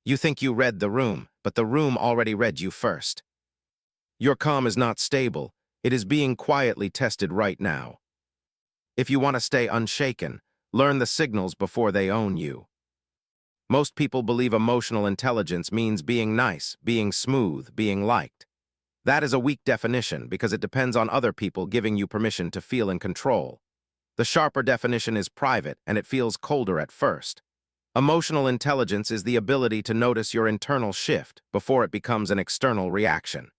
You think you read the room, but the room already read you first. Your calm is not stable. It is being quietly tested right now. If you want to stay unshaken, learn the signals before they own you. Most people believe emotional intelligence means being nice, being smooth, being liked. That is a weak definition because it depends on other people giving you permission to feel in control. The sharper definition is private, and it feels colder at first. Emotional intelligence is the ability to notice your internal shift before it becomes an external reaction.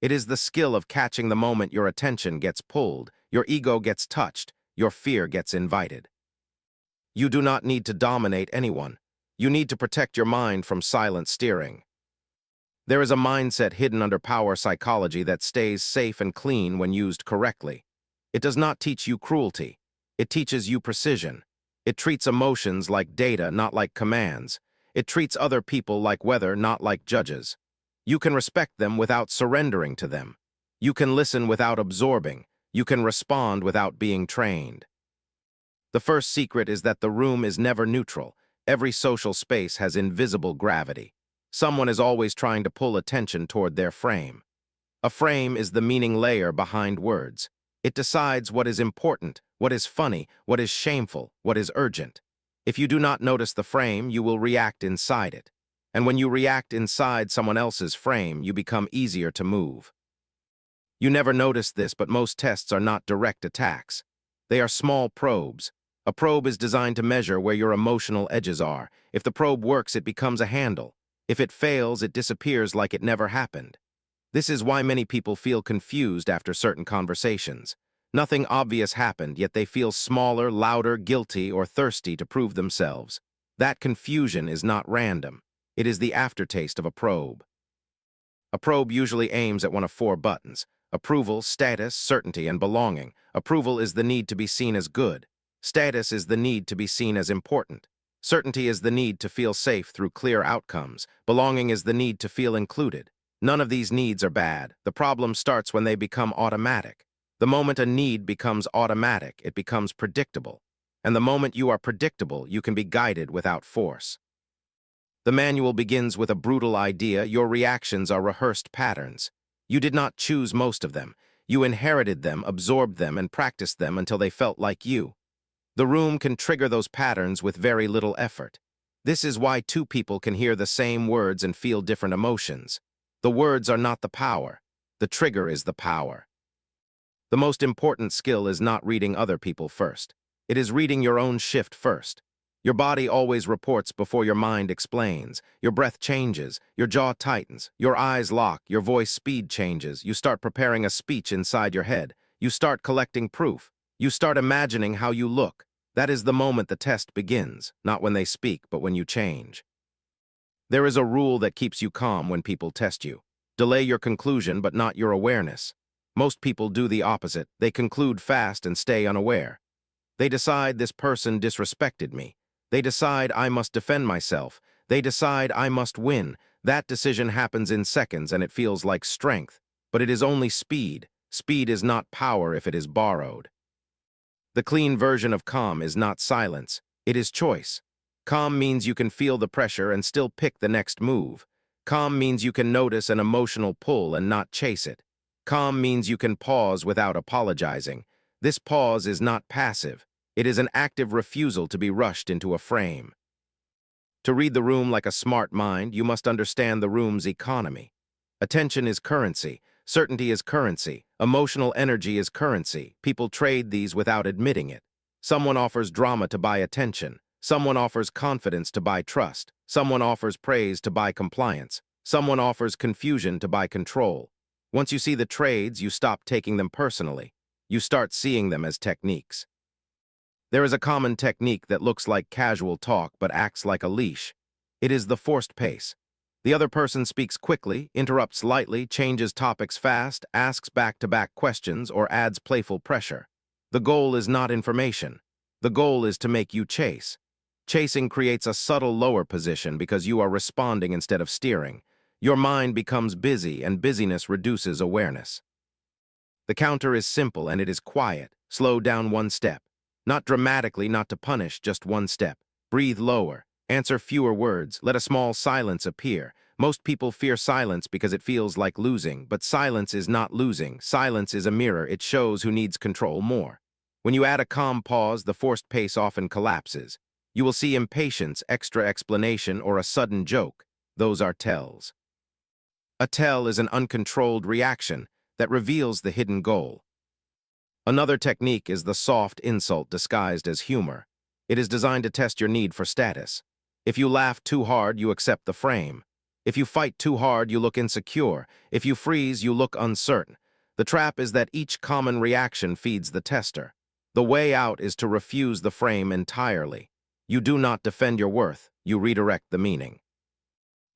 It is the skill of catching the moment your attention gets pulled, your ego gets touched, your fear gets invited. You do not need to dominate anyone. You need to protect your mind from silent steering. There is a mindset hidden under power psychology that stays safe and clean when used correctly. It does not teach you cruelty. It teaches you precision. It treats emotions like data, not like commands. It treats other people like weather, not like judges. You can respect them without surrendering to them. You can listen without absorbing. You can respond without being trained. The first secret is that the room is never neutral. Every social space has invisible gravity. Someone is always trying to pull attention toward their frame. A frame is the meaning layer behind words. It decides what is important, what is funny, what is shameful, what is urgent. If you do not notice the frame, you will react inside it. And when you react inside someone else's frame, you become easier to move. You never notice this, but most tests are not direct attacks. They are small probes. A probe is designed to measure where your emotional edges are. If the probe works, it becomes a handle. If it fails, it disappears like it never happened. This is why many people feel confused after certain conversations. Nothing obvious happened, yet they feel smaller, louder, guilty, or thirsty to prove themselves. That confusion is not random. It is the aftertaste of a probe. A probe usually aims at one of four buttons: approval, status, certainty, and belonging. Approval is the need to be seen as good. Status is the need to be seen as important. Certainty is the need to feel safe through clear outcomes. Belonging is the need to feel included. None of these needs are bad. The problem starts when they become automatic. The moment a need becomes automatic, it becomes predictable. And the moment you are predictable, you can be guided without force. The manual begins with a brutal idea. Your reactions are rehearsed patterns. You did not choose most of them. You inherited them, absorbed them, and practiced them until they felt like you. The room can trigger those patterns with very little effort. This is why two people can hear the same words and feel different emotions. The words are not the power. The trigger is the power. The most important skill is not reading other people first. It is reading your own shift first. Your body always reports before your mind explains. Your breath changes, your jaw tightens, your eyes lock, your voice speed changes. You start preparing a speech inside your head. You start collecting proof. You start imagining how you look. That is the moment the test begins, not when they speak, but when you change. There is a rule that keeps you calm when people test you. Delay your conclusion, but not your awareness. Most people do the opposite. They conclude fast and stay unaware. They decide this person disrespected me. They decide I must defend myself. They decide I must win. That decision happens in seconds and it feels like strength. But it is only speed. Speed is not power if it is borrowed. The clean version of calm is not silence. It is choice. Calm means you can feel the pressure and still pick the next move. Calm means you can notice an emotional pull and not chase it. Calm means you can pause without apologizing. This pause is not passive. It is an active refusal to be rushed into a frame. To read the room like a smart mind, you must understand the room's economy. Attention is currency. Certainty is currency. Emotional energy is currency. People trade these without admitting it. Someone offers drama to buy attention. Someone offers confidence to buy trust. Someone offers praise to buy compliance. Someone offers confusion to buy control. Once you see the trades, you stop taking them personally. You start seeing them as techniques. There is a common technique that looks like casual talk but acts like a leash. It is the forced pace. The other person speaks quickly, interrupts lightly, changes topics fast, asks back-to-back questions, or adds playful pressure. The goal is not information. The goal is to make you chase. Chasing creates a subtle lower position because you are responding instead of steering. Your mind becomes busy, and busyness reduces awareness. The counter is simple and it is quiet. Slow down one step. Not dramatically, not to punish, just one step. Breathe lower. Answer fewer words. Let a small silence appear. Most people fear silence because it feels like losing, but silence is not losing. Silence is a mirror. It shows who needs control more. When you add a calm pause, the forced pace often collapses. You will see impatience, extra explanation, or a sudden joke. Those are tells. A tell is an uncontrolled reaction that reveals the hidden goal. Another technique is the soft insult disguised as humor. It is designed to test your need for status. If you laugh too hard, you accept the frame. If you fight too hard, you look insecure. If you freeze, you look uncertain. The trap is that each common reaction feeds the tester. The way out is to refuse the frame entirely. You do not defend your worth, you redirect the meaning.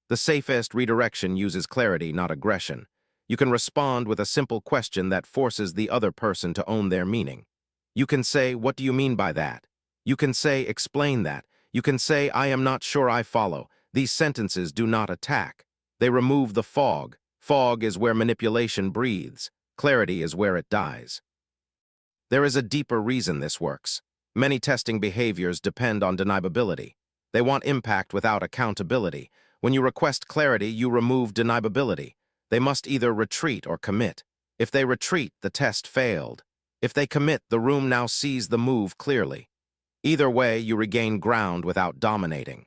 The safest redirection uses clarity, not aggression. You can respond with a simple question that forces the other person to own their meaning. You can say, "What do you mean by that?" You can say, "Explain that." You can say, "I am not sure I follow." These sentences do not attack. They remove the fog. Fog is where manipulation breathes. Clarity is where it dies. There is a deeper reason this works. Many testing behaviors depend on deniability. They want impact without accountability. When you request clarity, you remove deniability. They must either retreat or commit. If they retreat, the test failed. If they commit, the room now sees the move clearly. Either way, you regain ground without dominating.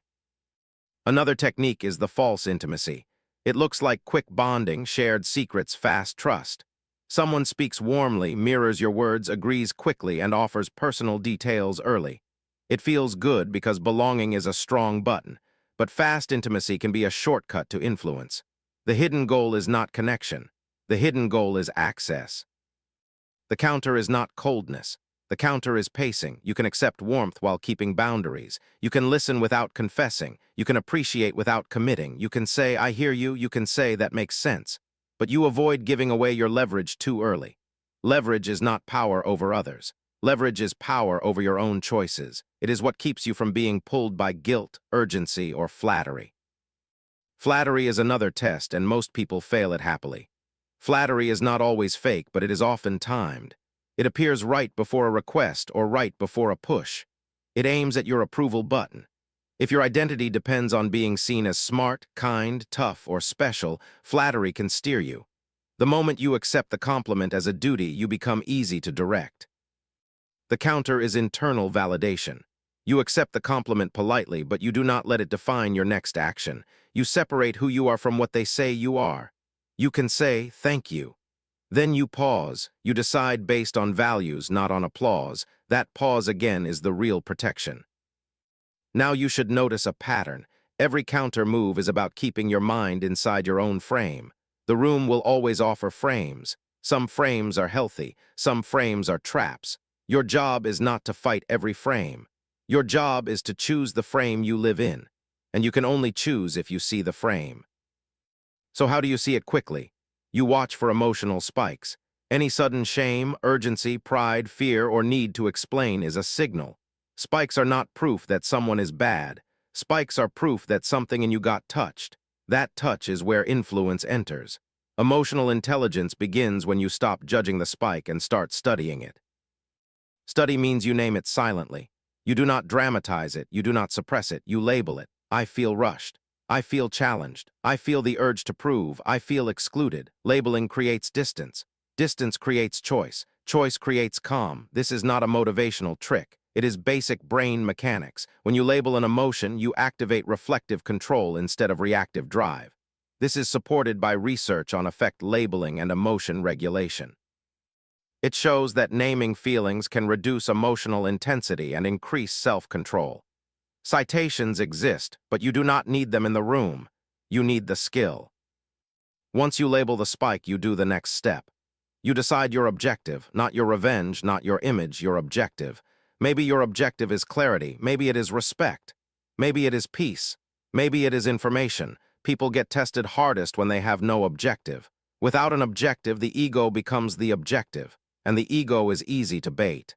Another technique is the false intimacy. It looks like quick bonding, shared secrets, fast trust. Someone speaks warmly, mirrors your words, agrees quickly, and offers personal details early. It feels good because belonging is a strong button, but fast intimacy can be a shortcut to influence. The hidden goal is not connection. The hidden goal is access. The counter is not coldness. The counter is pacing. You can accept warmth while keeping boundaries. You can listen without confessing. You can appreciate without committing. You can say, "I hear you." You can say, "That makes sense." But you avoid giving away your leverage too early. Leverage is not power over others. Leverage is power over your own choices. It is what keeps you from being pulled by guilt, urgency, or flattery. Flattery is another test, and most people fail it happily. Flattery is not always fake, but it is often timed. It appears right before a request or right before a push. It aims at your approval button. If your identity depends on being seen as smart, kind, tough, or special, flattery can steer you. The moment you accept the compliment as a duty, you become easy to direct. The counter is internal validation. You accept the compliment politely, but you do not let it define your next action. You separate who you are from what they say you are. You can say, "Thank you." Then you pause. You decide based on values, not on applause. That pause again is the real protection. Now you should notice a pattern. Every counter move is about keeping your mind inside your own frame. The room will always offer frames. Some frames are healthy, some frames are traps. Your job is not to fight every frame. Your job is to choose the frame you live in, and you can only choose if you see the frame. So how do you see it quickly? You watch for emotional spikes. Any sudden shame, urgency, pride, fear, or need to explain is a signal. Spikes are not proof that someone is bad. Spikes are proof that something in you got touched. That touch is where influence enters. Emotional intelligence begins when you stop judging the spike and start studying it. Study means you name it silently. You do not dramatize it, you do not suppress it, you label it. I feel rushed. I feel challenged. I feel the urge to prove. I feel excluded. Labeling creates distance. Distance creates choice. Choice creates calm. This is not a motivational trick. It is basic brain mechanics. When you label an emotion, you activate reflective control instead of reactive drive. This is supported by research on affect labeling and emotion regulation. It shows that naming feelings can reduce emotional intensity and increase self-control. Citations exist, but you do not need them in the room. You need the skill. Once you label the spike, you do the next step. You decide your objective, not your revenge, not your image, your objective. Maybe your objective is clarity. Maybe it is respect. Maybe it is peace. Maybe it is information. People get tested hardest when they have no objective. Without an objective, the ego becomes the objective, and the ego is easy to bait.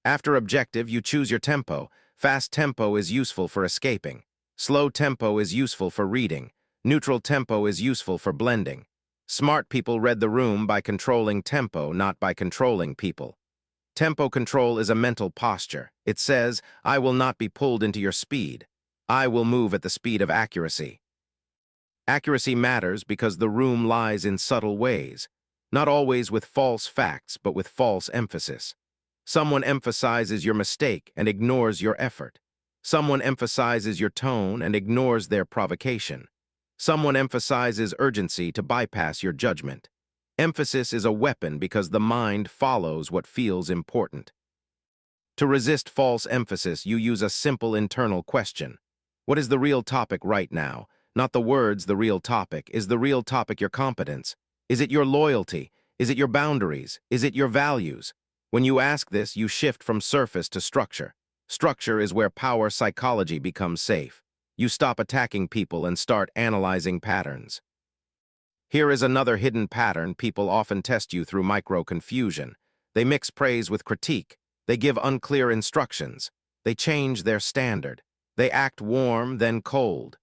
After objective, you choose your tempo. Fast tempo is useful for escaping. Slow tempo is useful for reading. Neutral tempo is useful for blending. Smart people read the room by controlling tempo, not by controlling people. Tempo control is a mental posture. It says, "I will not be pulled into your speed. I will move at the speed of accuracy. Accuracy matters because the room lies in subtle ways, not always with false facts, but with false emphasis. Someone emphasizes your mistake and ignores your effort. Someone emphasizes your tone and ignores their provocation. Someone emphasizes urgency to bypass your judgment. Emphasis is a weapon because the mind follows what feels important. To resist false emphasis, you use a simple internal question. What is the real topic right now? Not the words, the real topic. Is the real topic your competence? Is it your loyalty? Is it your boundaries? Is it your values? When you ask this, you shift from surface to structure. Structure is where power psychology becomes safe. You stop attacking people and start analyzing patterns. Here is another hidden pattern. People often test you through micro-confusion. They mix praise with critique. They give unclear instructions. They change their standard. They act warm, then cold.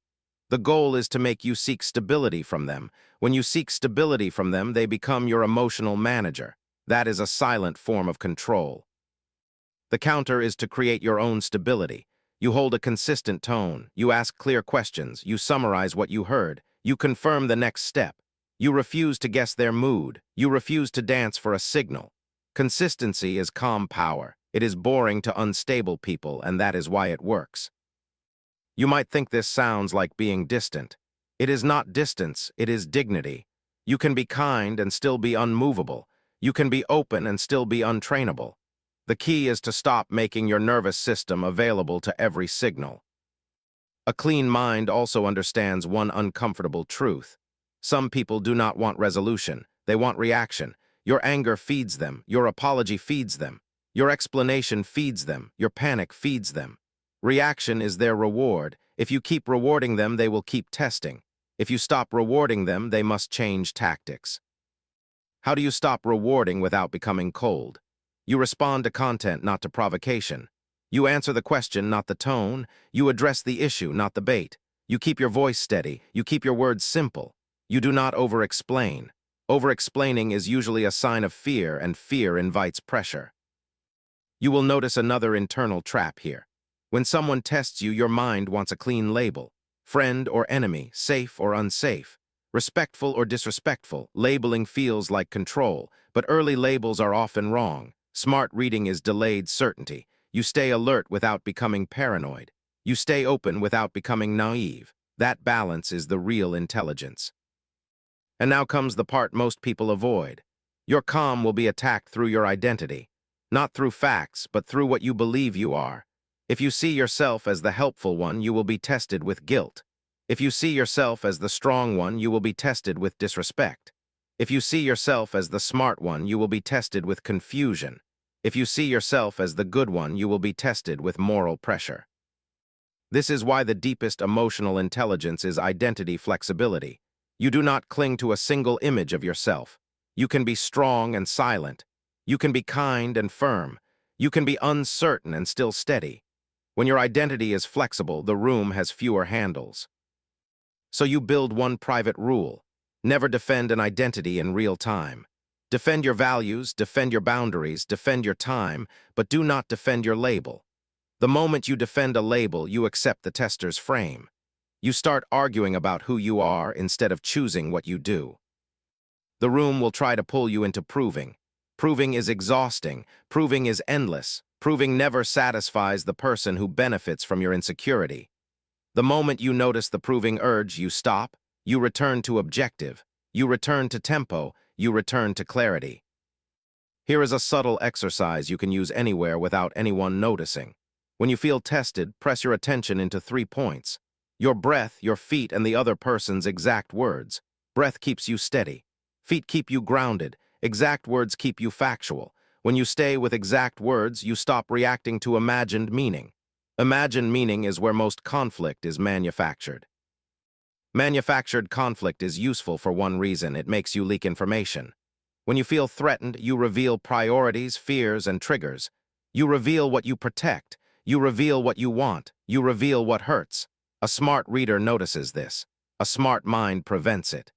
The goal is to make you seek stability from them. When you seek stability from them, they become your emotional manager. That is a silent form of control. The counter is to create your own stability. You hold a consistent tone. You ask clear questions. You summarize what you heard. You confirm the next step. You refuse to guess their mood. You refuse to dance for a signal. Consistency is calm power. It is boring to unstable people, and that is why it works. You might think this sounds like being distant. It is not distance, it is dignity. You can be kind and still be unmovable. You can be open and still be untrainable. The key is to stop making your nervous system available to every signal. A clean mind also understands one uncomfortable truth. Some people do not want resolution. They want reaction. Your anger feeds them. Your apology feeds them. Your explanation feeds them. Your panic feeds them. Reaction is their reward. If you keep rewarding them, they will keep testing. If you stop rewarding them, they must change tactics. How do you stop rewarding without becoming cold? You respond to content, not to provocation. You answer the question, not the tone. You address the issue, not the bait. You keep your voice steady. You keep your words simple. You do not over-explain. Over-explaining is usually a sign of fear, and fear invites pressure. You will notice another internal trap here. When someone tests you, your mind wants a clean label. Friend or enemy, safe or unsafe, respectful or disrespectful. Labeling feels like control, but early labels are often wrong. Smart reading is delayed certainty. You stay alert without becoming paranoid. You stay open without becoming naive. That balance is the real intelligence. And now comes the part most people avoid. Your calm will be attacked through your identity. Not through facts, but through what you believe you are. If you see yourself as the helpful one, you will be tested with guilt. If you see yourself as the strong one, you will be tested with disrespect. If you see yourself as the smart one, you will be tested with confusion. If you see yourself as the good one, you will be tested with moral pressure. This is why the deepest emotional intelligence is identity flexibility. You do not cling to a single image of yourself. You can be strong and silent. You can be kind and firm. You can be uncertain and still steady. When your identity is flexible, the room has fewer handles. So you build one private rule. Never defend an identity in real time. Defend your values, defend your boundaries, defend your time, but do not defend your label. The moment you defend a label, you accept the tester's frame. You start arguing about who you are instead of choosing what you do. The room will try to pull you into proving. Proving is exhausting. Proving is endless. Proving never satisfies the person who benefits from your insecurity. The moment you notice the proving urge, you stop. You return to objective. You return to tempo. You return to clarity. Here is a subtle exercise you can use anywhere without anyone noticing. When you feel tested, press your attention into 3 points. Your breath, your feet, and the other person's exact words. Breath keeps you steady. Feet keep you grounded. Exact words keep you factual. When you stay with exact words, you stop reacting to imagined meaning. Imagined meaning is where most conflict is manufactured. Manufactured conflict is useful for one reason: it makes you leak information. When you feel threatened, you reveal priorities, fears, and triggers. You reveal what you protect. You reveal what you want. You reveal what hurts. A smart reader notices this. A smart mind prevents it.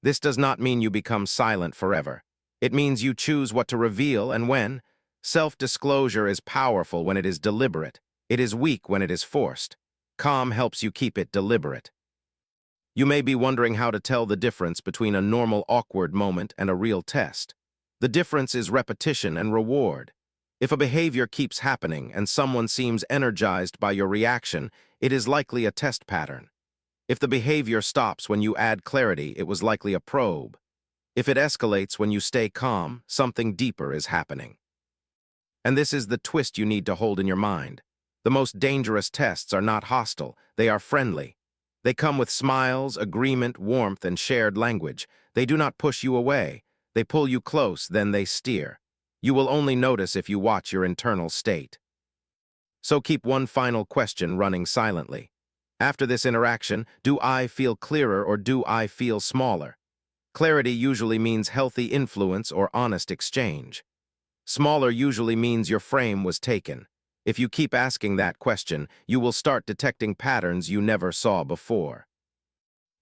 This does not mean you become silent forever. It means you choose what to reveal and when. Self-disclosure is powerful when it is deliberate. It is weak when it is forced. Calm helps you keep it deliberate. You may be wondering how to tell the difference between a normal awkward moment and a real test. The difference is repetition and reward. If a behavior keeps happening and someone seems energized by your reaction, it is likely a test pattern. If the behavior stops when you add clarity, it was likely a probe. If it escalates when you stay calm, something deeper is happening. And this is the twist you need to hold in your mind. The most dangerous tests are not hostile, they are friendly. They come with smiles, agreement, warmth, and shared language. They do not push you away. They pull you close, then they steer. You will only notice if you watch your internal state. So keep one final question running silently. After this interaction, do I feel clearer or do I feel smaller? Clarity usually means healthy influence or honest exchange. Smaller usually means your frame was taken. If you keep asking that question, you will start detecting patterns you never saw before.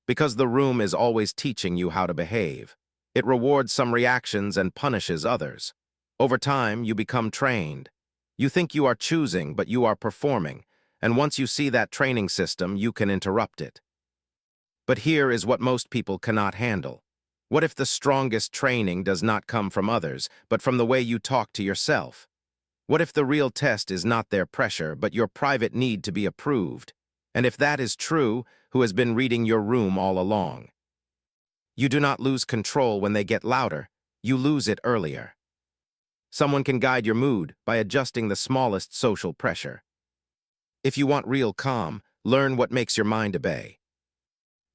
Because the room is always teaching you how to behave. It rewards some reactions and punishes others. Over time, you become trained. You think you are choosing, but you are performing, and once you see that training system, you can interrupt it. But here is what most people cannot handle. What if the strongest training does not come from others, but from the way you talk to yourself? What if the real test is not their pressure, but your private need to be approved? And if that is true, who has been reading your room all along? You do not lose control when they get louder, you lose it earlier. Someone can guide your mood by adjusting the smallest social pressure. If you want real calm, learn what makes your mind obey.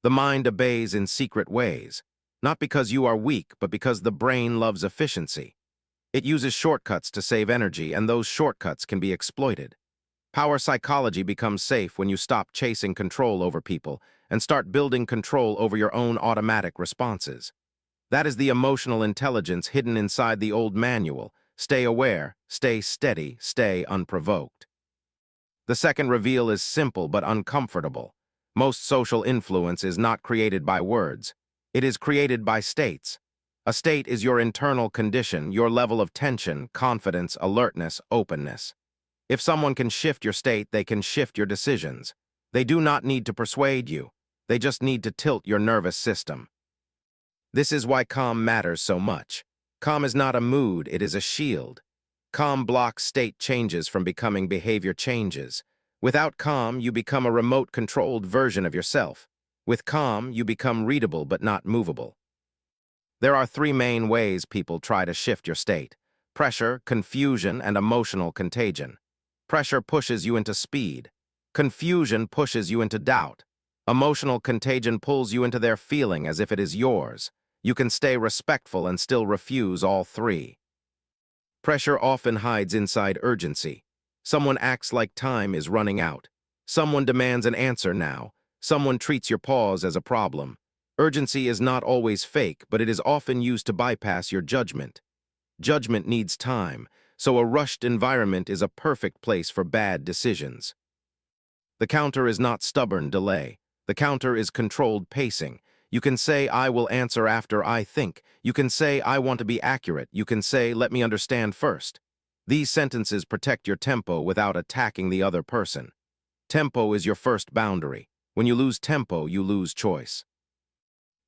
The mind obeys in secret ways, not because you are weak, but because the brain loves efficiency. It uses shortcuts to save energy, and those shortcuts can be exploited. Power psychology becomes safe when you stop chasing control over people and start building control over your own automatic responses. That is the emotional intelligence hidden inside the old manual. Stay aware, stay steady, stay unprovoked. The second reveal is simple but uncomfortable. Most social influence is not created by words. It is created by states. A state is your internal condition, your level of tension, confidence, alertness, openness. If someone can shift your state, they can shift your decisions. They do not need to persuade you. They just need to tilt your nervous system. This is why calm matters so much. Calm is not a mood, it is a shield. Calm blocks state changes from becoming behavior changes. Without calm, you become a remote-controlled version of yourself. With calm, you become readable but not movable. There are three main ways people try to shift your state: pressure, confusion, and emotional contagion. Pressure pushes you into speed. Confusion pushes you into doubt. Emotional contagion pulls you into their feeling as if it is yours. You can stay respectful and still refuse all three. Pressure often hides inside urgency. Someone acts like time is running out. Someone demands an answer now. Someone treats your pause as a problem. Urgency is not always fake, but it is often used to bypass your judgment. Judgment needs time, so a rushed environment is a perfect place for bad decisions. The counter is not stubborn delay. The counter is controlled pacing. You can say, I will answer after I think. You can say, I want to be accurate. You can say, let me understand first. These sentences protect your tempo without attacking the other person. Tempo is your first boundary. When you lose tempo, you lose choice.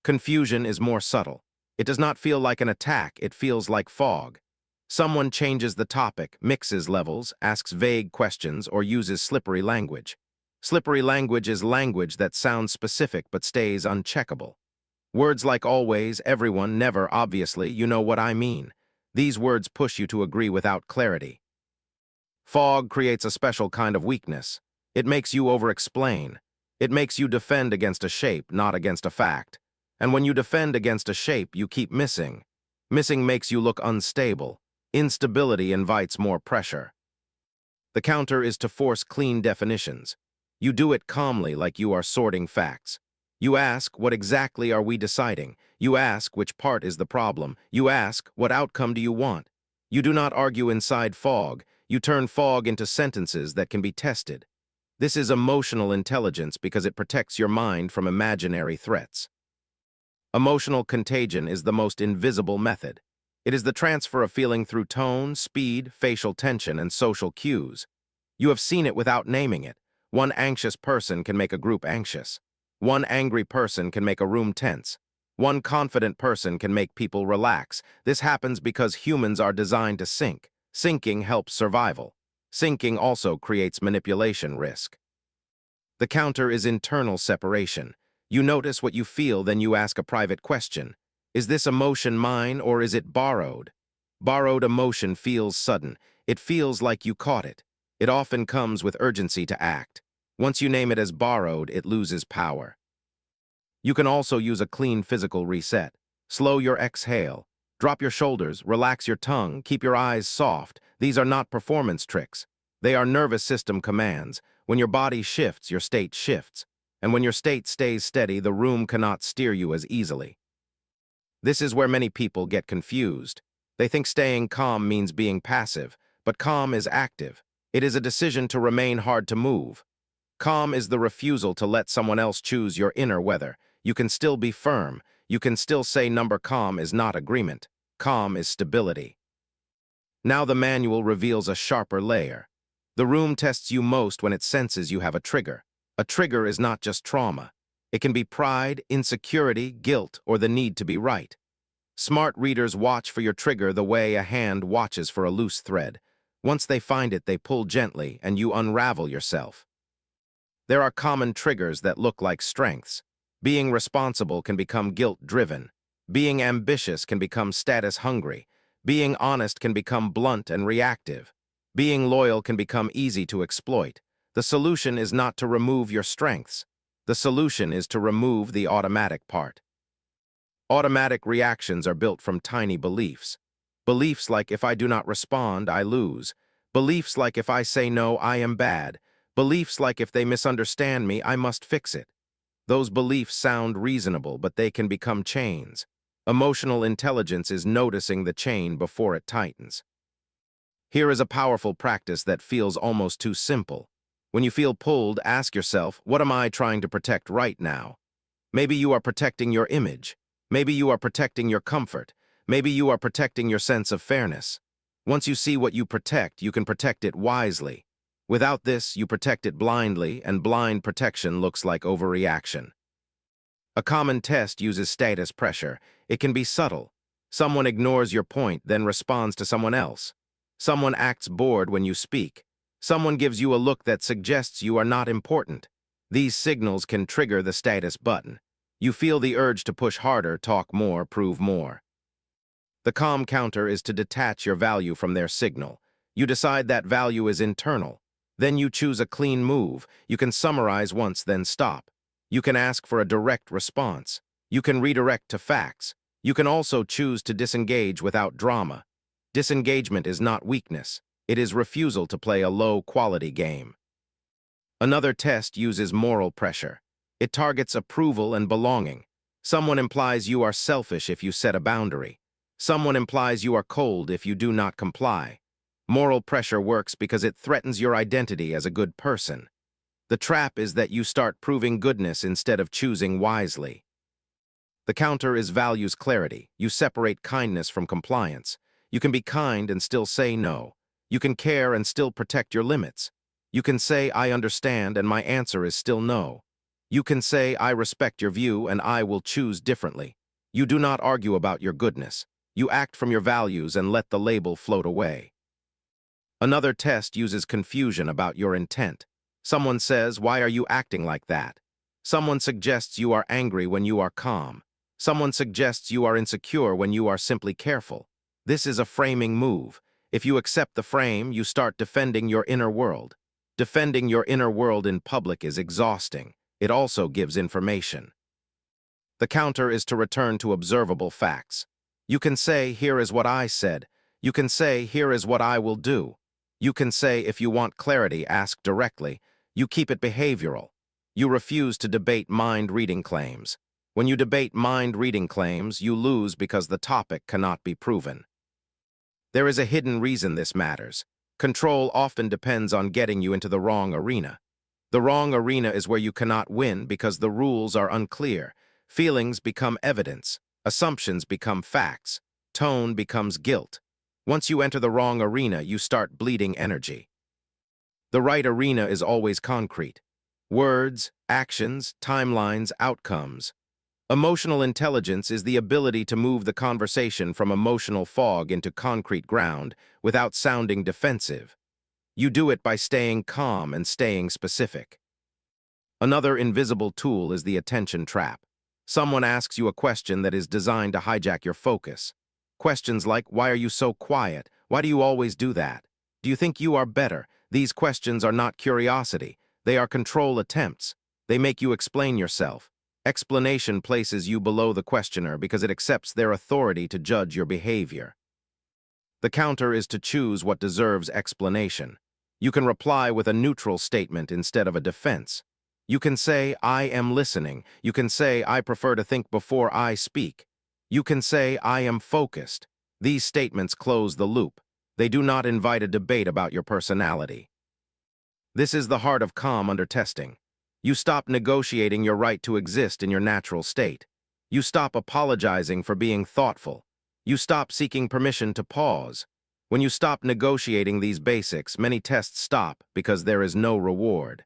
Confusion is more subtle. It does not feel like an attack, it feels like fog. Someone changes the topic, mixes levels, asks vague questions, or uses slippery language. Slippery language is language that sounds specific but stays uncheckable. Words like always, everyone, never, obviously, you know what I mean. These words push you to agree without clarity. Fog creates a special kind of weakness. It makes you over-explain. It makes you defend against a shape, not against a fact. And when you defend against a shape, you keep missing. Missing makes you look unstable. Instability invites more pressure. The counter is to force clean definitions. You do it calmly, like you are sorting facts. You ask, what exactly are we deciding? You ask, which part is the problem? You ask, what outcome do you want? You do not argue inside fog. You turn fog into sentences that can be tested. This is emotional intelligence because it protects your mind from imaginary threats. Emotional contagion is the most invisible method. It is the transfer of feeling through tone, speed, facial tension, and social cues. You have seen it without naming it. One anxious person can make a group anxious. One angry person can make a room tense. One confident person can make people relax. This happens because humans are designed to sync. Syncing helps survival. Syncing also creates manipulation risk. The counter is internal separation. You notice what you feel, then you ask a private question. Is this emotion mine or is it borrowed? Borrowed emotion feels sudden. It feels like you caught it. It often comes with urgency to act. Once you name it as borrowed, it loses power. You can also use a clean physical reset. Slow your exhale. Drop your shoulders, relax your tongue, keep your eyes soft. These are not performance tricks. They are nervous system commands. When your body shifts, your state shifts. And when your state stays steady, the room cannot steer you as easily. This is where many people get confused. They think staying calm means being passive, but calm is active. It is a decision to remain hard to move. Calm is the refusal to let someone else choose your inner weather. You can still be firm. You can still say number calm is not agreement. Calm is stability. Now the manual reveals a sharper layer. The room tests you most when it senses you have a trigger. A trigger is not just trauma. It can be pride, insecurity, guilt, or the need to be right. Smart readers watch for your trigger the way a hand watches for a loose thread. Once they find it, they pull gently, and you unravel yourself. There are common triggers that look like strengths. Being responsible can become guilt-driven. Being ambitious can become status-hungry. Being honest can become blunt and reactive. Being loyal can become easy to exploit. The solution is not to remove your strengths. The solution is to remove the automatic part. Automatic reactions are built from tiny beliefs. Beliefs like if I do not respond, I lose. Beliefs like if I say no, I am bad. Beliefs like if they misunderstand me, I must fix it. Those beliefs sound reasonable, but they can become chains. Emotional intelligence is noticing the chain before it tightens. Here is a powerful practice that feels almost too simple. When you feel pulled, ask yourself, what am I trying to protect right now? Maybe you are protecting your image. Maybe you are protecting your comfort. Maybe you are protecting your sense of fairness. Once you see what you protect, you can protect it wisely. Without this, you protect it blindly, and blind protection looks like overreaction. A common test uses status pressure. It can be subtle. Someone ignores your point, then responds to someone else. Someone acts bored when you speak. Someone gives you a look that suggests you are not important. These signals can trigger the status button. You feel the urge to push harder, talk more, prove more. The calm counter is to detach your value from their signal. You decide that value is internal. Then you choose a clean move. You can summarize once, then stop. You can ask for a direct response. You can redirect to facts. You can also choose to disengage without drama. Disengagement is not weakness. It is refusal to play a low-quality game. Another test uses moral pressure. It targets approval and belonging. Someone implies you are selfish if you set a boundary. Someone implies you are cold if you do not comply. Moral pressure works because it threatens your identity as a good person. The trap is that you start proving goodness instead of choosing wisely. The counter is values clarity. You separate kindness from compliance. You can be kind and still say no. You can care and still protect your limits. You can say, I understand, and my answer is still no. You can say, I respect your view, and I will choose differently. You do not argue about your goodness. You act from your values and let the label float away. Another test uses confusion about your intent. Someone says, why are you acting like that? Someone suggests you are angry when you are calm. Someone suggests you are insecure when you are simply careful. This is a framing move. If you accept the frame, you start defending your inner world. Defending your inner world in public is exhausting. It also gives information. The counter is to return to observable facts. You can say, here is what I said. You can say, here is what I will do. You can say, if you want clarity, ask directly. You keep it behavioral. You refuse to debate mind-reading claims. When you debate mind-reading claims, you lose because the topic cannot be proven. There is a hidden reason this matters. Control often depends on getting you into the wrong arena. The wrong arena is where you cannot win because the rules are unclear. Feelings become evidence. Assumptions become facts. Tone becomes guilt. Once you enter the wrong arena, you start bleeding energy. The right arena is always concrete. Words, actions, timelines, outcomes. Emotional intelligence is the ability to move the conversation from emotional fog into concrete ground without sounding defensive. You do it by staying calm and staying specific. Another invisible tool is the attention trap. Someone asks you a question that is designed to hijack your focus. Questions like, why are you so quiet? Why do you always do that? Do you think you are better? These questions are not curiosity. They are control attempts. They make you explain yourself. Explanation places you below the questioner because it accepts their authority to judge your behavior. The counter is to choose what deserves explanation. You can reply with a neutral statement instead of a defense. You can say, I am listening. You can say, I prefer to think before I speak. You can say, I am focused. These statements close the loop. They do not invite a debate about your personality. This is the heart of calm under testing. You stop negotiating your right to exist in your natural state. You stop apologizing for being thoughtful. You stop seeking permission to pause. When you stop negotiating these basics, many tests stop because there is no reward.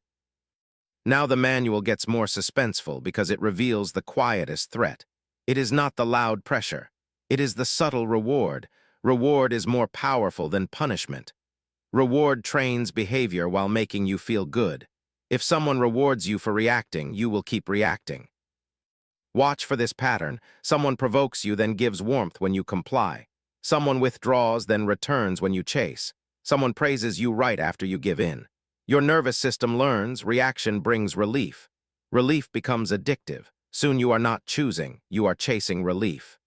Now the manual gets more suspenseful because it reveals the quietest threat. It is not the loud pressure. It is the subtle reward. Reward is more powerful than punishment. Reward trains behavior while making you feel good. If someone rewards you for reacting, you will keep reacting. Watch for this pattern. Someone provokes you, then gives warmth when you comply. Someone withdraws, then returns when you chase. Someone praises you right after you give in. Your nervous system learns reaction brings relief. Relief becomes addictive. Soon you are not choosing, you are chasing relief.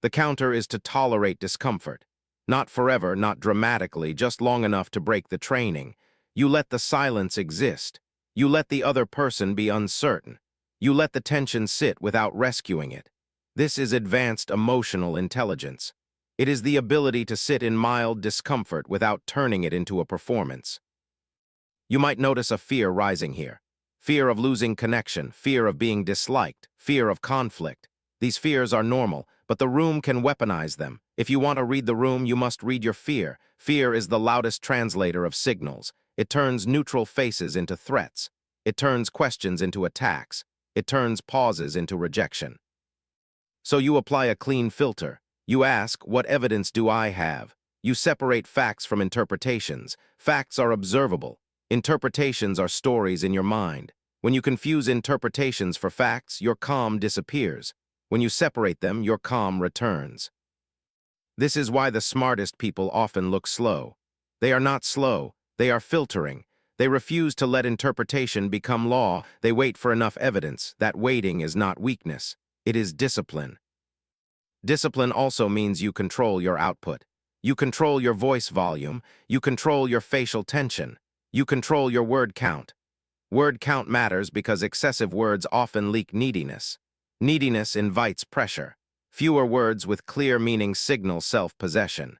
The counter is to tolerate discomfort. Not forever, not dramatically, just long enough to break the training. You let the silence exist. You let the other person be uncertain. You let the tension sit without rescuing it. This is advanced emotional intelligence. It is the ability to sit in mild discomfort without turning it into a performance. You might notice a fear rising here. Fear of losing connection, fear of being disliked, fear of conflict. These fears are normal, but the room can weaponize them. If you want to read the room, you must read your fear. Fear is the loudest translator of signals. It turns neutral faces into threats. It turns questions into attacks. It turns pauses into rejection. So you apply a clean filter. You ask, what evidence do I have? You separate facts from interpretations. Facts are observable. Interpretations are stories in your mind. When you confuse interpretations for facts, your calm disappears. When you separate them, your calm returns. This is why the smartest people often look slow. They are not slow. They are filtering. They refuse to let interpretation become law. They wait for enough evidence. That waiting is not weakness. It is discipline. Discipline also means you control your output. You control your voice volume. You control your facial tension. You control your word count. Word count matters because excessive words often leak neediness. Neediness invites pressure. Fewer words with clear meaning signal self-possession.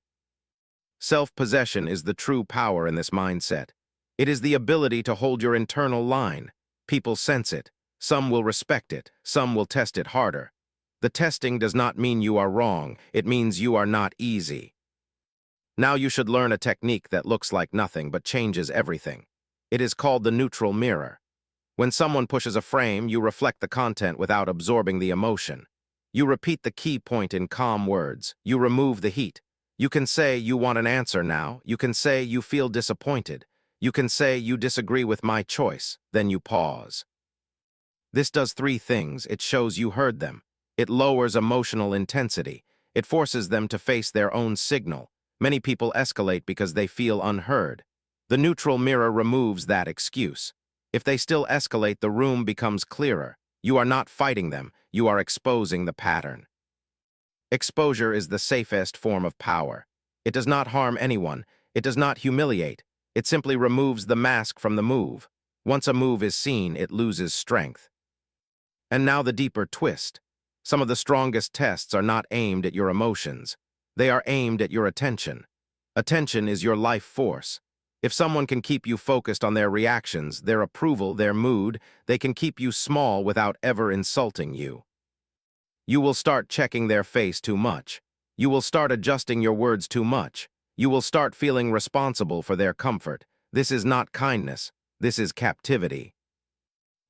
Self-possession is the true power in this mindset. It is the ability to hold your internal line. People sense it. Some will respect it. Some will test it harder. The testing does not mean you are wrong. It means you are not easy. Now you should learn a technique that looks like nothing but changes everything. It is called the neutral mirror. When someone pushes a frame, you reflect the content without absorbing the emotion. You repeat the key point in calm words. You remove the heat. You can say you want an answer now. You can say you feel disappointed. You can say you disagree with my choice. Then you pause. This does three things. It shows you heard them. It lowers emotional intensity. It forces them to face their own signal. Many people escalate because they feel unheard. The neutral mirror removes that excuse. If they still escalate, the room becomes clearer. You are not fighting them. You are exposing the pattern. Exposure is the safest form of power. It does not harm anyone. It does not humiliate. It simply removes the mask from the move. Once a move is seen, it loses strength. And now the deeper twist. Some of the strongest tests are not aimed at your emotions. They are aimed at your attention. Attention is your life force. If someone can keep you focused on their reactions, their approval, their mood, they can keep you small without ever insulting you. You will start checking their face too much. You will start adjusting your words too much. You will start feeling responsible for their comfort. This is not kindness. This is captivity.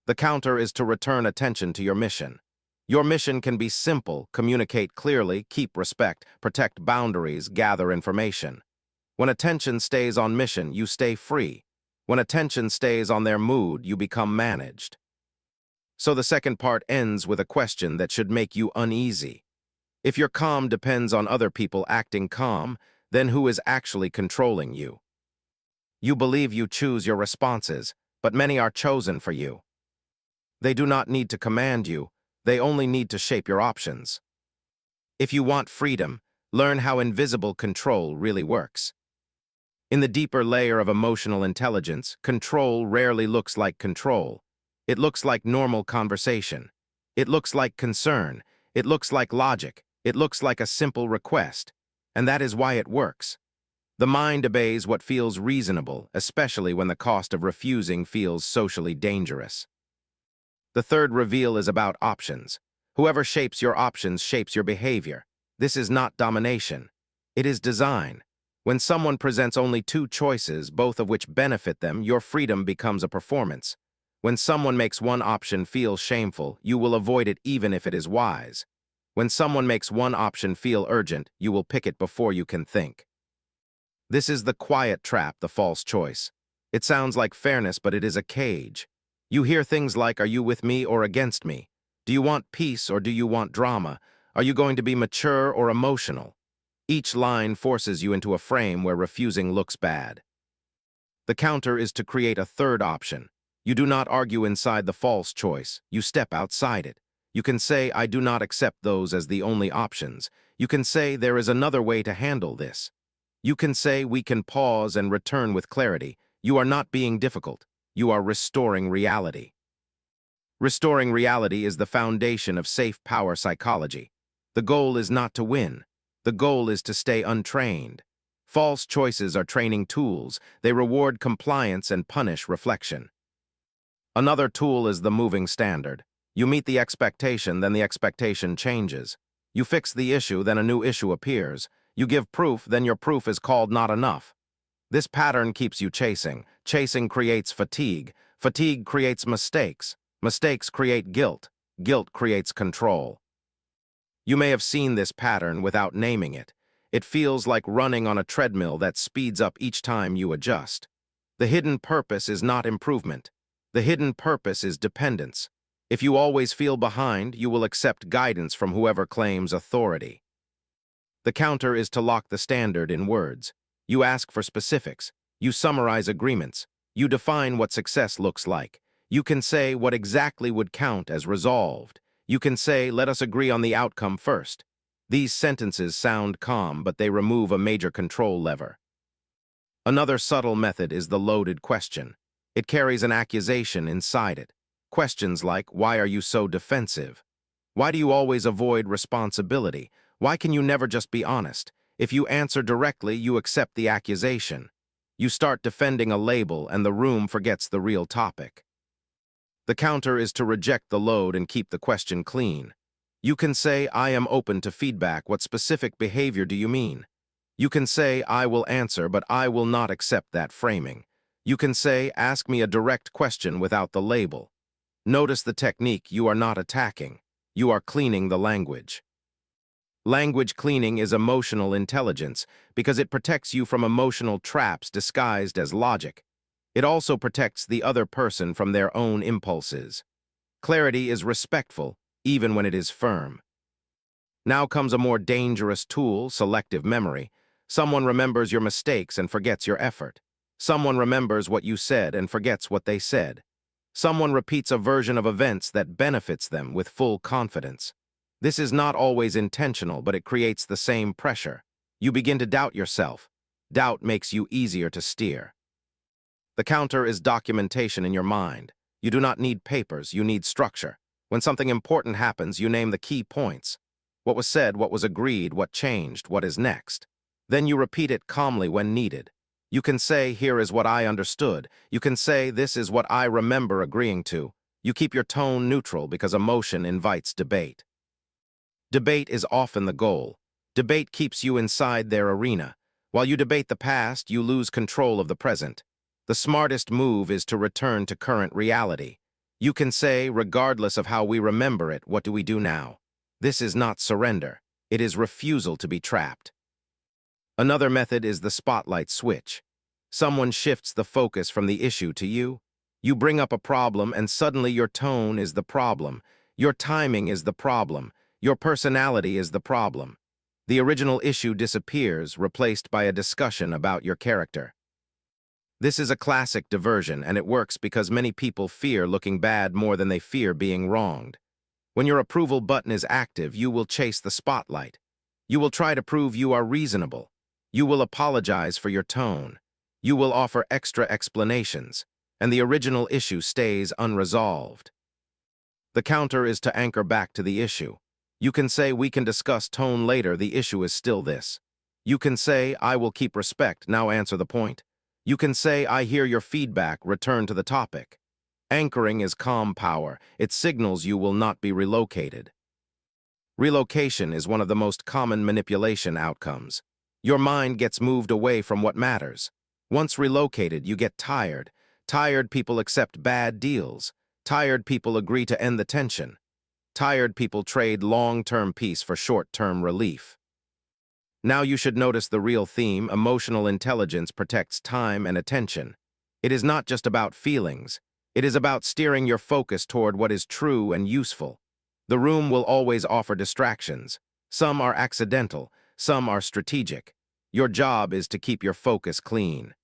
The counter is to return attention to your mission. Your mission can be simple: communicate clearly, keep respect, protect boundaries, gather information. When attention stays on mission, you stay free. When attention stays on their mood, you become managed. So the second part ends with a question that should make you uneasy. If your calm depends on other people acting calm, then who is actually controlling you? You believe you choose your responses, but many are chosen for you. They do not need to command you, they only need to shape your options. If you want freedom, learn how invisible control really works. In the deeper layer of emotional intelligence, control rarely looks like control. It looks like normal conversation. It looks like concern. It looks like logic. It looks like a simple request. And that is why it works. The mind obeys what feels reasonable, especially when the cost of refusing feels socially dangerous. The third reveal is about options. Whoever shapes your options shapes your behavior. This is not domination. It is design. When someone presents only two choices, both of which benefit them, your freedom becomes a performance. When someone makes one option feel shameful, you will avoid it even if it is wise. When someone makes one option feel urgent, you will pick it before you can think. This is the quiet trap, the false choice. It sounds like fairness, but it is a cage. You hear things like, "Are you with me or against me? Do you want peace or do you want drama? Are you going to be mature or emotional?" Each line forces you into a frame where refusing looks bad. The counter is to create a third option. You do not argue inside the false choice. You step outside it. You can say, "I do not accept those as the only options." You can say, "There is another way to handle this." You can say, "We can pause and return with clarity." You are not being difficult. You are restoring reality. Restoring reality is the foundation of safe power psychology. The goal is not to win. The goal is to stay untrained. False choices are training tools. They reward compliance and punish reflection. Another tool is the moving standard. You meet the expectation, then the expectation changes. You fix the issue, then a new issue appears. You give proof, then your proof is called not enough. This pattern keeps you chasing. Chasing creates fatigue. Fatigue creates mistakes. Mistakes create guilt. Guilt creates control. You may have seen this pattern without naming it. It feels like running on a treadmill that speeds up each time you adjust. The hidden purpose is not improvement. The hidden purpose is dependence. If you always feel behind, you will accept guidance from whoever claims authority. The counter is to lock the standard in words. You ask for specifics. You summarize agreements. You define what success looks like. You can say what exactly would count as resolved. You can say, "Let us agree on the outcome first." These sentences sound calm, but they remove a major control lever. Another subtle method is the loaded question. It carries an accusation inside it. Questions like, "Why are you so defensive? Why do you always avoid responsibility? Why can you never just be honest?" If you answer directly, you accept the accusation. You start defending a label, and the room forgets the real topic. The counter is to reject the load and keep the question clean. You can say, "I am open to feedback. What specific behavior do you mean?" You can say, "I will answer, but I will not accept that framing." You can say, "Ask me a direct question without the label." Notice the technique. You are not attacking. You are cleaning the language. Language cleaning is emotional intelligence because it protects you from emotional traps disguised as logic. It also protects the other person from their own impulses. Clarity is respectful, even when it is firm. Now comes a more dangerous tool, selective memory. Someone remembers your mistakes and forgets your effort. Someone remembers what you said and forgets what they said. Someone repeats a version of events that benefits them with full confidence. This is not always intentional, but it creates the same pressure. You begin to doubt yourself. Doubt makes you easier to steer. The counter is documentation in your mind. You do not need papers, you need structure. When something important happens, you name the key points. What was said, what was agreed, what changed, what is next. Then you repeat it calmly when needed. You can say, "Here is what I understood." You can say, "This is what I remember agreeing to." You keep your tone neutral because emotion invites debate. Debate is often the goal. Debate keeps you inside their arena. While you debate the past, you lose control of the present. The smartest move is to return to current reality. You can say, regardless of how we remember it, what do we do now? This is not surrender. It is refusal to be trapped. Another method is the spotlight switch. Someone shifts the focus from the issue to you. You bring up a problem and suddenly your tone is the problem. Your timing is the problem. Your personality is the problem. The original issue disappears, replaced by a discussion about your character. This is a classic diversion, and it works because many people fear looking bad more than they fear being wronged. When your approval button is active, you will chase the spotlight. You will try to prove you are reasonable. You will apologize for your tone. You will offer extra explanations, and the original issue stays unresolved. The counter is to anchor back to the issue. You can say, we can discuss tone later, the issue is still this. You can say, I will keep respect, now answer the point. You can say, I hear your feedback, return to the topic. Anchoring is calm power. It signals you will not be relocated. Relocation is one of the most common manipulation outcomes. Your mind gets moved away from what matters. Once relocated, you get tired. Tired people accept bad deals. Tired people agree to end the tension. Tired people trade long-term peace for short-term relief. Now you should notice the real theme. Emotional intelligence protects time and attention. It is not just about feelings. It is about steering your focus toward what is true and useful. The room will always offer distractions. Some are accidental, some are strategic. Your job is to keep your focus clean.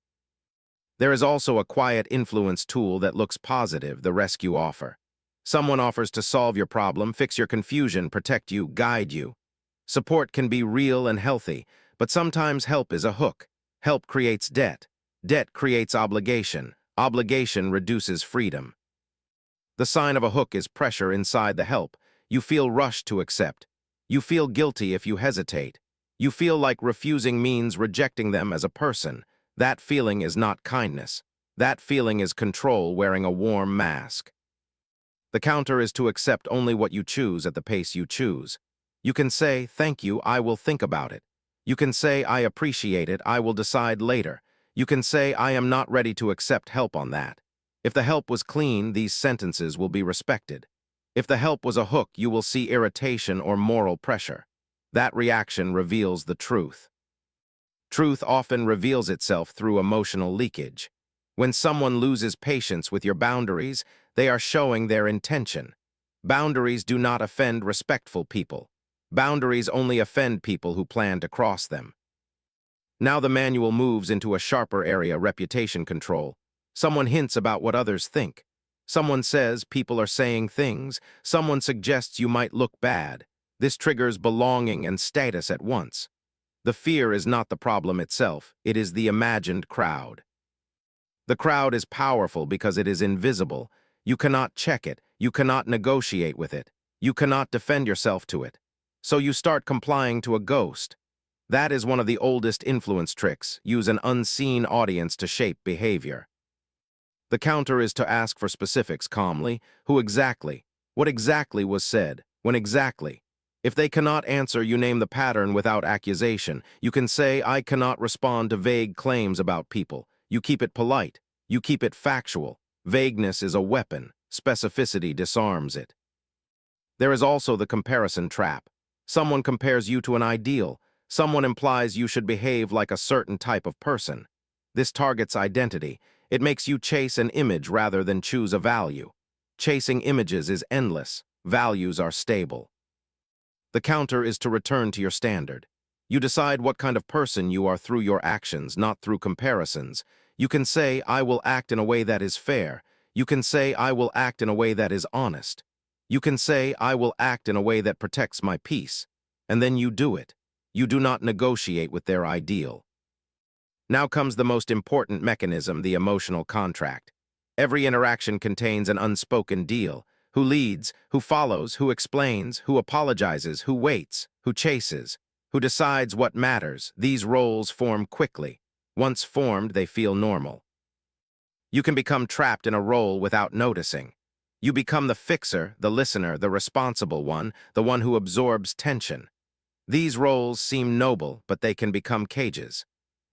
There is also a quiet influence tool that looks positive, the rescue offer. Someone offers to solve your problem, fix your confusion, protect you, guide you. Support can be real and healthy, but sometimes help is a hook. Help creates debt. Debt creates obligation. Obligation reduces freedom. The sign of a hook is pressure inside the help. You feel rushed to accept. You feel guilty if you hesitate. You feel like refusing means rejecting them as a person. That feeling is not kindness. That feeling is control wearing a warm mask. The counter is to accept only what you choose at the pace you choose. You can say, thank you, I will think about it. You can say, I appreciate it, I will decide later. You can say, I am not ready to accept help on that. If the help was clean, these sentences will be respected. If the help was a hook, you will see irritation or moral pressure. That reaction reveals the truth. Truth often reveals itself through emotional leakage. When someone loses patience with your boundaries, they are showing their intention. Boundaries do not offend respectful people. Boundaries only offend people who plan to cross them. Now the manual moves into a sharper area, reputation control. Someone hints about what others think. Someone says people are saying things. Someone suggests you might look bad. This triggers belonging and status at once. The fear is not the problem itself, it is the imagined crowd. The crowd is powerful because it is invisible. You cannot check it, you cannot negotiate with it, you cannot defend yourself to it. So you start complying to a ghost. That is one of the oldest influence tricks. Use an unseen audience to shape behavior. The counter is to ask for specifics calmly. Who exactly? What exactly was said? When exactly? If they cannot answer, you name the pattern without accusation. You can say, I cannot respond to vague claims about people. You keep it polite. You keep it factual. Vagueness is a weapon. Specificity disarms it. There is also the comparison trap. Someone compares you to an ideal. Someone implies you should behave like a certain type of person. This targets identity. It makes you chase an image rather than choose a value. Chasing images is endless. Values are stable. The counter is to return to your standard. You decide what kind of person you are through your actions, not through comparisons. You can say, I will act in a way that is fair. You can say, I will act in a way that is honest. You can say, I will act in a way that protects my peace. And then you do it. You do not negotiate with their ideal. Now comes the most important mechanism, the emotional contract. Every interaction contains an unspoken deal. Who leads, who follows, who explains, who apologizes, who waits, who chases, who decides what matters. These roles form quickly. Once formed, they feel normal. You can become trapped in a role without noticing. You become the fixer, the listener, the responsible one, the one who absorbs tension. These roles seem noble, but they can become cages.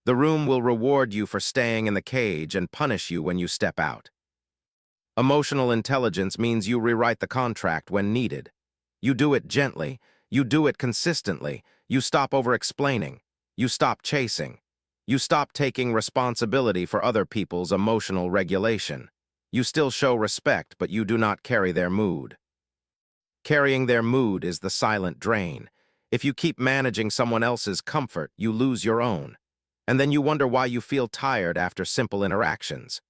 The room will reward you for staying in the cage and punish you when you step out. Emotional intelligence means you rewrite the contract when needed. You do it gently, you do it consistently, you stop over-explaining, you stop chasing, you stop taking responsibility for other people's emotional regulation. You still show respect, but you do not carry their mood. Carrying their mood is the silent drain. If you keep managing someone else's comfort, you lose your own. And then you wonder why you feel tired after simple interactions.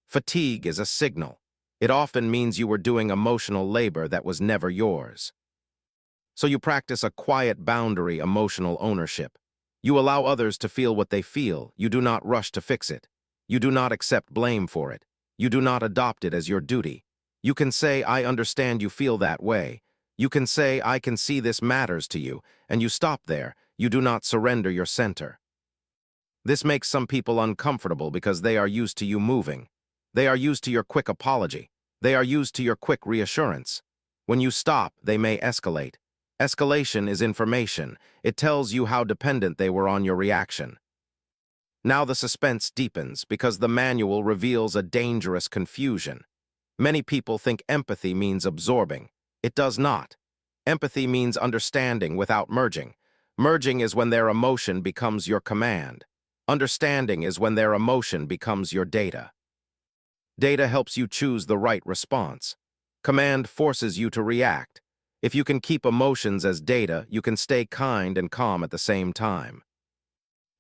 Fatigue is a signal. It often means you were doing emotional labor that was never yours. So you practice a quiet boundary emotional ownership. You allow others to feel what they feel. You do not rush to fix it. You do not accept blame for it. You do not adopt it as your duty. You can say, I understand you feel that way. You can say, I can see this matters to you, and you stop there. You do not surrender your center. This makes some people uncomfortable because they are used to you moving. They are used to your quick apology. They are used to your quick reassurance. When you stop, they may escalate. Escalation is information. It tells you how dependent they were on your reaction. Now the suspense deepens because the manual reveals a dangerous confusion. Many people think empathy means absorbing. It does not. Empathy means understanding without merging. Merging is when their emotion becomes your command. Understanding is when their emotion becomes your data. Data helps you choose the right response. Command forces you to react. If you can keep emotions as data, you can stay kind and calm at the same time.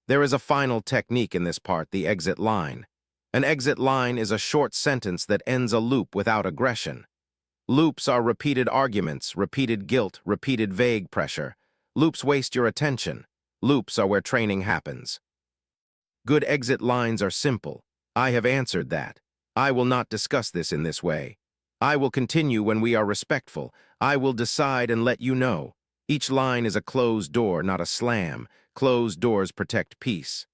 There is a final technique in this part, the exit line. An exit line is a short sentence that ends a loop without aggression. Loops are repeated arguments, repeated guilt, repeated vague pressure. Loops waste your attention. Loops are where training happens. Good exit lines are simple. I have answered that. I will not discuss this in this way. I will continue when we are respectful. I will decide and let you know. Each line is a closed door, not a slam. Closed doors protect peace.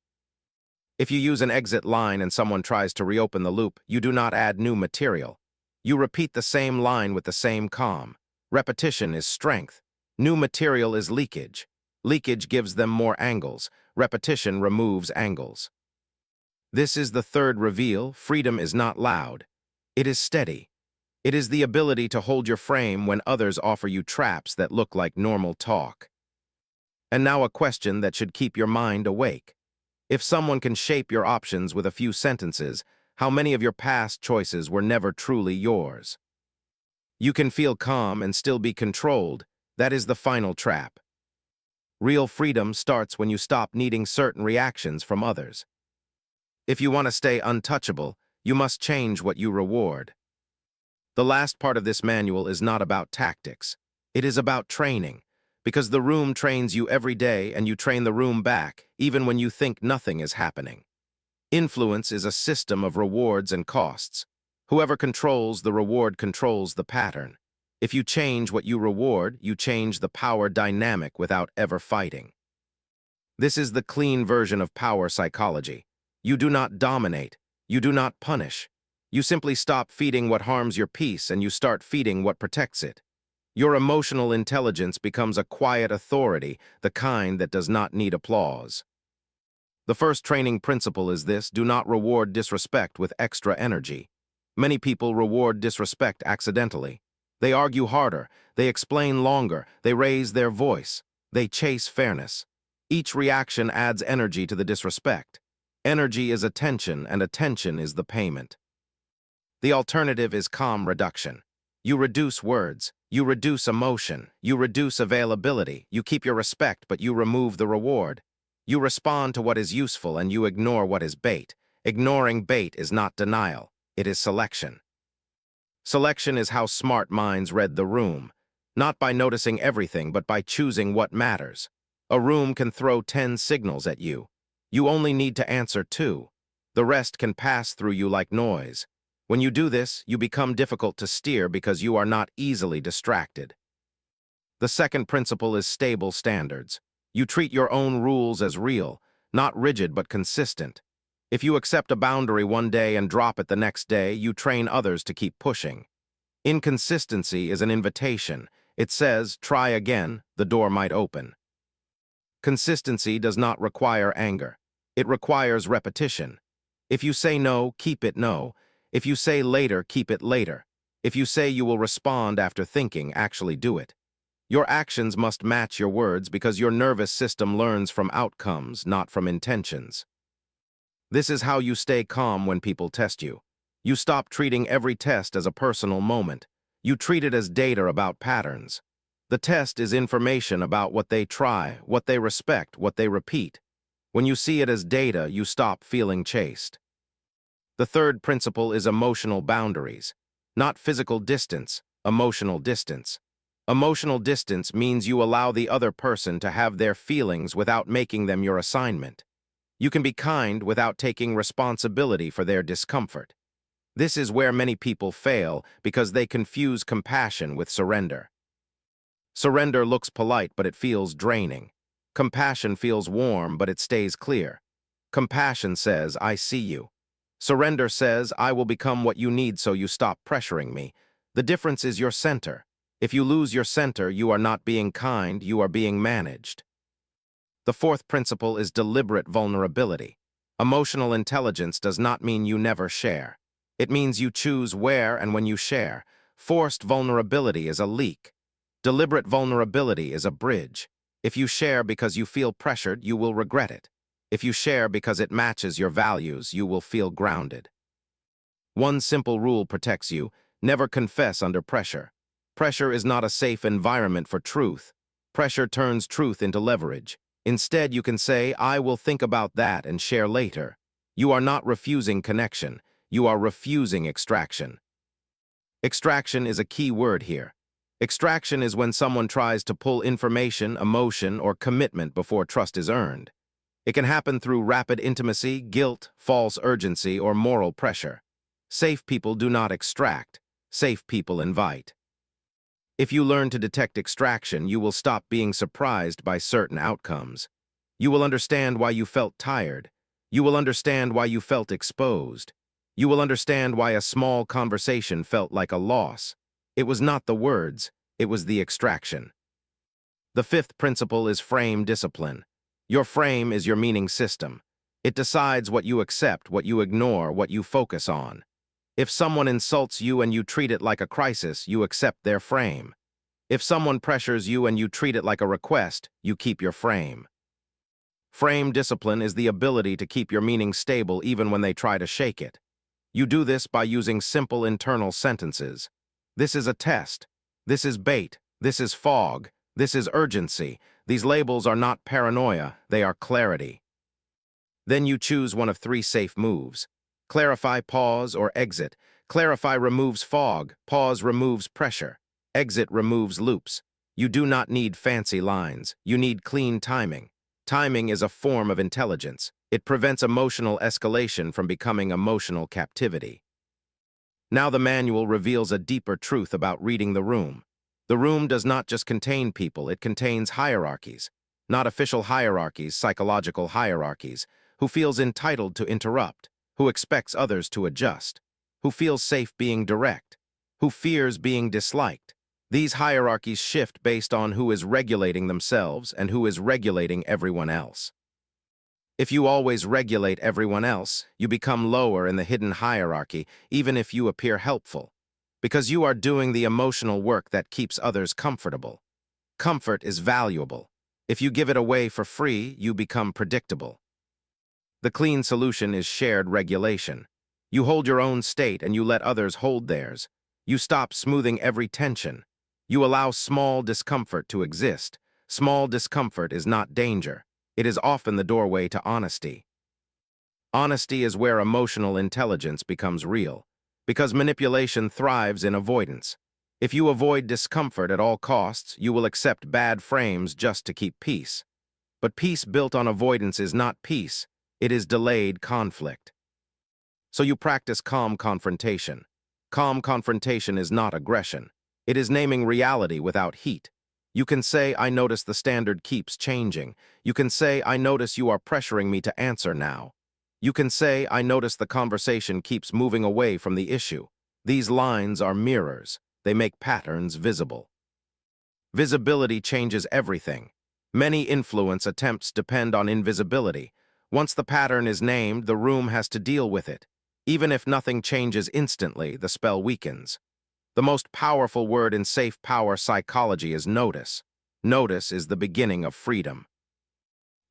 If you use an exit line and someone tries to reopen the loop, you do not add new material. You repeat the same line with the same calm. Repetition is strength. New material is leakage. Leakage gives them more angles. Repetition removes angles. This is the third reveal. Freedom is not loud. It is steady. It is the ability to hold your frame when others offer you traps that look like normal talk. And now a question that should keep your mind awake. If someone can shape your options with a few sentences, how many of your past choices were never truly yours? You can feel calm and still be controlled. That is the final trap. Real freedom starts when you stop needing certain reactions from others. If you want to stay untouchable, you must change what you reward. The last part of this manual is not about tactics. It is about training, because the room trains you every day and you train the room back, even when you think nothing is happening. Influence is a system of rewards and costs. Whoever controls the reward controls the pattern. If you change what you reward, you change the power dynamic without ever fighting. This is the clean version of power psychology. You do not dominate. You do not punish. You simply stop feeding what harms your peace and you start feeding what protects it. Your emotional intelligence becomes a quiet authority, the kind that does not need applause. The first training principle is this: do not reward disrespect with extra energy. Many people reward disrespect accidentally. They argue harder, they explain longer, they raise their voice, they chase fairness. Each reaction adds energy to the disrespect. Energy is attention, and attention is the payment. The alternative is calm reduction. You reduce words, you reduce emotion, you reduce availability, you keep your respect, but you remove the reward. You respond to what is useful and you ignore what is bait. Ignoring bait is not denial, it is selection. Selection is how smart minds read the room, not by noticing everything, but by choosing what matters. A room can throw 10 signals at you. You only need to answer 2. The rest can pass through you like noise. When you do this, you become difficult to steer because you are not easily distracted. The second principle is stable standards. You treat your own rules as real, not rigid but consistent. If you accept a boundary one day and drop it the next day, you train others to keep pushing. Inconsistency is an invitation. It says, try again, the door might open. Consistency does not require anger. It requires repetition. If you say no, keep it no. If you say later, keep it later. If you say you will respond after thinking, actually do it. Your actions must match your words because your nervous system learns from outcomes, not from intentions. This is how you stay calm when people test you. You stop treating every test as a personal moment. You treat it as data about patterns. The test is information about what they try, what they respect, what they repeat. When you see it as data, you stop feeling chased. The third principle is emotional boundaries. Not physical distance, emotional distance. Emotional distance means you allow the other person to have their feelings without making them your assignment. You can be kind without taking responsibility for their discomfort. This is where many people fail because they confuse compassion with surrender. Surrender looks polite, but it feels draining. Compassion feels warm, but it stays clear. Compassion says, I see you. Surrender says, I will become what you need so you stop pressuring me. The difference is your center. If you lose your center, you are not being kind, you are being managed. The fourth principle is deliberate vulnerability. Emotional intelligence does not mean you never share. It means you choose where and when you share. Forced vulnerability is a leak. Deliberate vulnerability is a bridge. If you share because you feel pressured, you will regret it. If you share because it matches your values, you will feel grounded. One simple rule protects you: never confess under pressure. Pressure is not a safe environment for truth. Pressure turns truth into leverage. Instead, you can say, I will think about that and share later. You are not refusing connection. You are refusing extraction. Extraction is a key word here. Extraction is when someone tries to pull information, emotion, or commitment before trust is earned. It can happen through rapid intimacy, guilt, false urgency, or moral pressure. Safe people do not extract. Safe people invite. If you learn to detect extraction, you will stop being surprised by certain outcomes. You will understand why you felt tired. You will understand why you felt exposed. You will understand why a small conversation felt like a loss. It was not the words, it was the extraction. The fifth principle is frame discipline. Your frame is your meaning system. It decides what you accept, what you ignore, what you focus on. If someone insults you and you treat it like a crisis, you accept their frame. If someone pressures you and you treat it like a request, you keep your frame. Frame discipline is the ability to keep your meaning stable even when they try to shake it. You do this by using simple internal sentences. This is a test. This is bait. This is fog. This is urgency. These labels are not paranoia, they are clarity. Then you choose one of three safe moves. Clarify, pause, or exit. Clarify removes fog. Pause removes pressure. Exit removes loops. You do not need fancy lines. You need clean timing. Timing is a form of intelligence. It prevents emotional escalation from becoming emotional captivity. Now the manual reveals a deeper truth about reading the room. The room does not just contain people, it contains hierarchies. Not official hierarchies, psychological hierarchies. Who feels entitled to interrupt, who expects others to adjust, who feels safe being direct, who fears being disliked. These hierarchies shift based on who is regulating themselves and who is regulating everyone else. If you always regulate everyone else, you become lower in the hidden hierarchy, even if you appear helpful, because you are doing the emotional work that keeps others comfortable. Comfort is valuable. If you give it away for free, you become predictable. The clean solution is shared regulation. You hold your own state and you let others hold theirs. You stop smoothing every tension. You allow small discomfort to exist. Small discomfort is not danger. It is often the doorway to honesty. Honesty is where emotional intelligence becomes real, because manipulation thrives in avoidance. If you avoid discomfort at all costs, you will accept bad frames just to keep peace. But peace built on avoidance is not peace. It is delayed conflict. So you practice calm confrontation. Calm confrontation is not aggression. It is naming reality without heat. You can say, I notice the standard keeps changing. You can say, I notice you are pressuring me to answer now. You can say, I notice the conversation keeps moving away from the issue. These lines are mirrors. They make patterns visible. Visibility changes everything. Many influence attempts depend on invisibility. Once the pattern is named, the room has to deal with it. Even if nothing changes instantly, the spell weakens. The most powerful word in safe power psychology is notice. Notice is the beginning of freedom.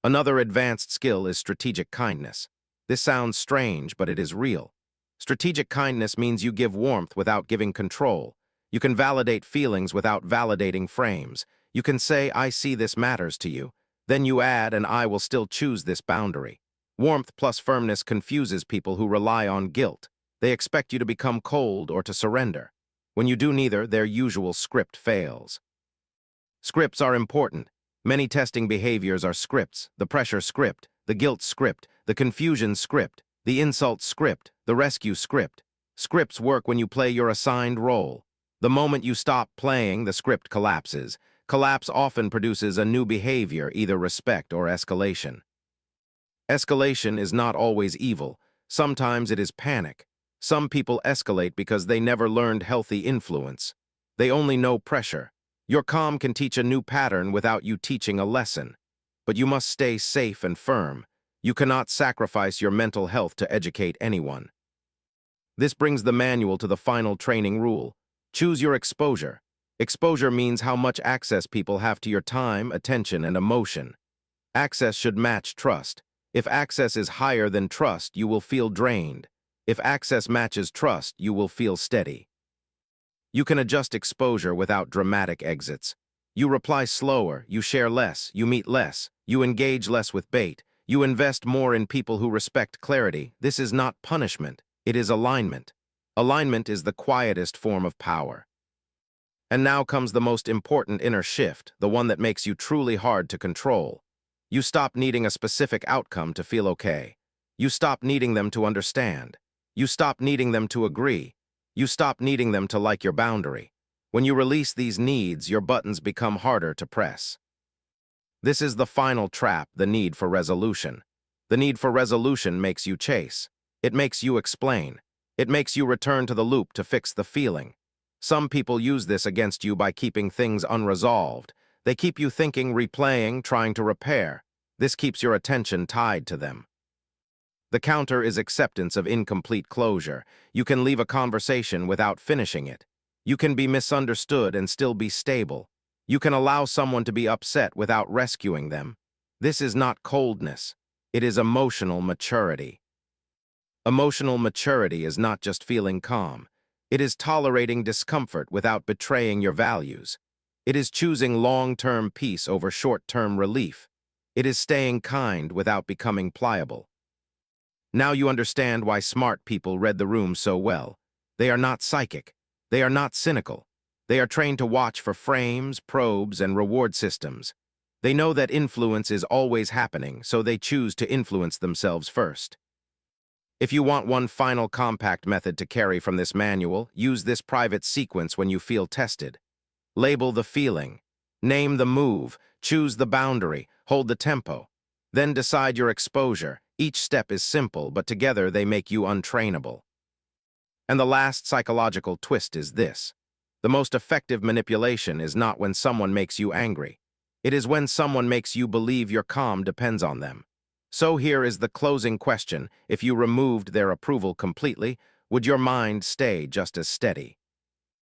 Another advanced skill is strategic kindness. This sounds strange, but it is real. Strategic kindness means you give warmth without giving control. You can validate feelings without validating frames. You can say, I see this matters to you. Then you add, and I will still choose this boundary. Warmth plus firmness confuses people who rely on guilt. They expect you to become cold or to surrender. When you do neither, their usual script fails. Scripts are important. Many testing behaviors are scripts: the pressure script, the guilt script, the confusion script, the insult script, the rescue script. Scripts work when you play your assigned role. The moment you stop playing, the script collapses. Collapse often produces a new behavior, either respect or escalation. Escalation is not always evil. Sometimes it is panic. Some people escalate because they never learned healthy influence. They only know pressure. Your calm can teach a new pattern without you teaching a lesson. But you must stay safe and firm. You cannot sacrifice your mental health to educate anyone. This brings the manual to the final training rule. Choose your exposure. Exposure means how much access people have to your time, attention, and emotion. Access should match trust. If access is higher than trust, you will feel drained. If access matches trust, you will feel steady. You can adjust exposure without dramatic exits. You reply slower, you share less, you meet less, you engage less with bait, you invest more in people who respect clarity. This is not punishment, it is alignment. Alignment is the quietest form of power. And now comes the most important inner shift, the one that makes you truly hard to control. You stop needing a specific outcome to feel okay. You stop needing them to understand. You stop needing them to agree. You stop needing them to like your boundary. When you release these needs, your buttons become harder to press. This is the final trap, the need for resolution. The need for resolution makes you chase. It makes you explain. It makes you return to the loop to fix the feeling. Some people use this against you by keeping things unresolved. They keep you thinking, replaying, trying to repair. This keeps your attention tied to them. The counter is acceptance of incomplete closure. You can leave a conversation without finishing it. You can be misunderstood and still be stable. You can allow someone to be upset without rescuing them. This is not coldness. It is emotional maturity. Emotional maturity is not just feeling calm. It is tolerating discomfort without betraying your values. It is choosing long-term peace over short-term relief. It is staying kind without becoming pliable. Now you understand why smart people read the room so well. They are not psychic. They are not cynical. They are trained to watch for frames, probes, and reward systems. They know that influence is always happening, so they choose to influence themselves first. If you want one final compact method to carry from this manual, use this private sequence when you feel tested. Label the feeling. Name the move. Choose the boundary. Hold the tempo. Then decide your exposure. Each step is simple, but together they make you untrainable. And the last psychological twist is this. The most effective manipulation is not when someone makes you angry. It is when someone makes you believe your calm depends on them. So here is the closing question. If you removed their approval completely, would your mind stay just as steady?